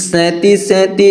3737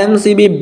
MCB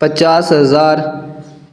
50,000،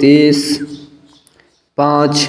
30/5،